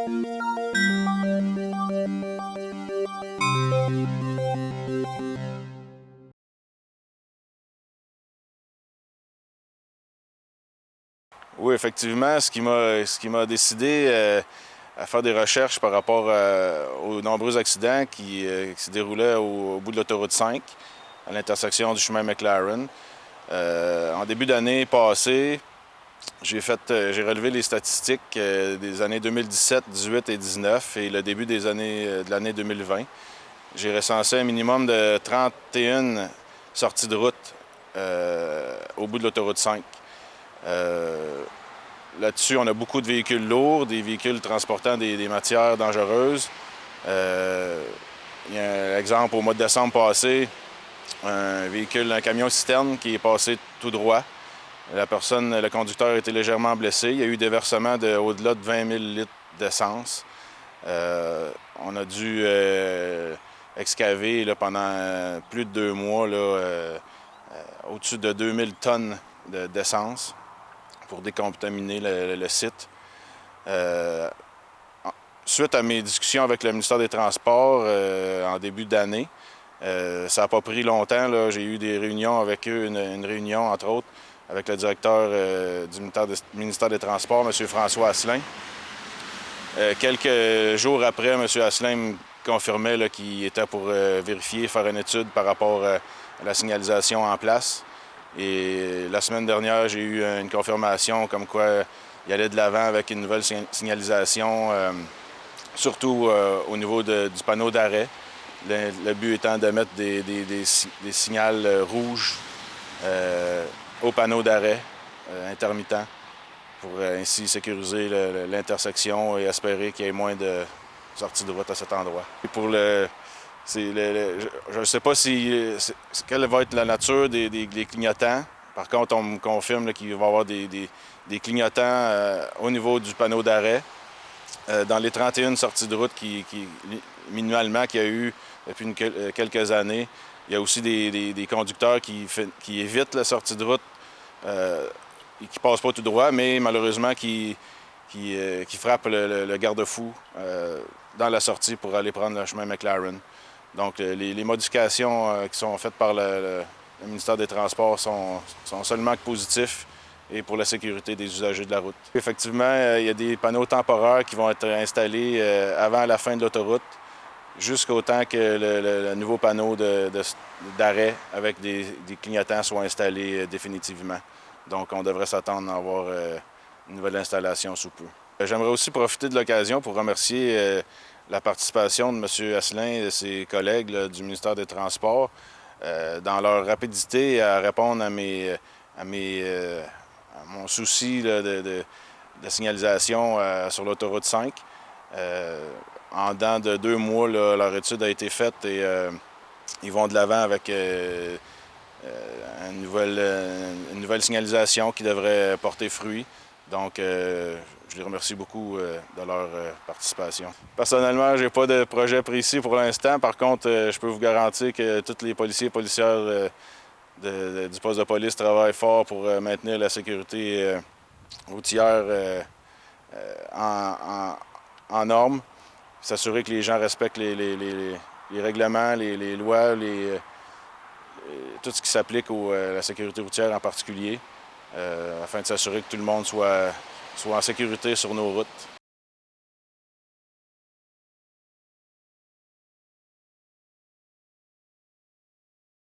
Oui, effectivement, ce qui m'a décidé à faire des recherches par rapport aux nombreux accidents qui se déroulaient au bout de l'autoroute 5, à l'intersection du chemin McLaren. En début d'année passée, j'ai relevé les statistiques des années 2017, 18 et 19 et le début de l'année 2020. J'ai recensé un minimum de 31 sorties de route au bout de l'autoroute 5. Là-dessus, on a beaucoup de véhicules lourds, des véhicules transportant des matières dangereuses. Il y a un exemple au mois de décembre passé, un camion-citerne qui est passé tout droit. Le conducteur a été légèrement blessé. Il y a eu déversement au-delà de 20 000 litres d'essence. On a dû excaver là, pendant plus de 2 mois au-dessus de 2000 tonnes d'essence pour décontaminer le site. Suite à mes discussions avec le ministère des Transports en début d'année, ça n'a pas pris longtemps. Là. J'ai eu des réunions avec eux, une réunion, entre autres, avec le directeur du ministère des Transports, M. François Asselin. Quelques jours après, M. Asselin me confirmait qu'il était pour vérifier, faire une étude par rapport à la signalisation en place. Et la semaine dernière, j'ai eu une confirmation comme quoi il allait de l'avant avec une nouvelle signalisation, surtout au niveau du panneau d'arrêt. Le but étant de mettre des signaux rouges au panneau d'arrêt intermittent pour ainsi sécuriser l'intersection et espérer qu'il y ait moins de sorties de route à cet endroit. Et pour je ne sais pas quelle va être la nature des clignotants. Par contre, on me confirme qu'il va y avoir des clignotants au niveau du panneau d'arrêt. Dans les 31 sorties de route minimalement qu'il y a eu depuis quelques années, il y a aussi des conducteurs qui évitent la sortie de route et qui ne passent pas tout droit, mais malheureusement qui frappent le garde-fou dans la sortie pour aller prendre le chemin McLaren. Donc, les modifications qui sont faites par le ministère des Transports sont seulement positifs et pour la sécurité des usagers de la route. Effectivement, il y a des panneaux temporaires qui vont être installés avant la fin de l'autoroute, jusqu'au temps que le nouveau panneau d'arrêt avec des clignotants soit installé définitivement. Donc, on devrait s'attendre à avoir une nouvelle installation sous peu. J'aimerais aussi profiter de l'occasion pour remercier la participation de M. Asselin et de ses collègues là, du ministère des Transports dans leur rapidité à répondre à mon souci là, de signalisation sur l'autoroute 5. En dedans de 2 mois, là, leur étude a été faite et ils vont de l'avant avec une nouvelle signalisation qui devrait porter fruit. Donc, je les remercie beaucoup de leur participation. Personnellement, je n'ai pas de projet précis pour l'instant. Par contre, je peux vous garantir que tous les policiers et policières du poste de police travaillent fort pour maintenir la sécurité routière en norme, s'assurer que les gens respectent les règlements, les lois, tout ce qui s'applique à la sécurité routière en particulier, afin de s'assurer que tout le monde soit en sécurité sur nos routes.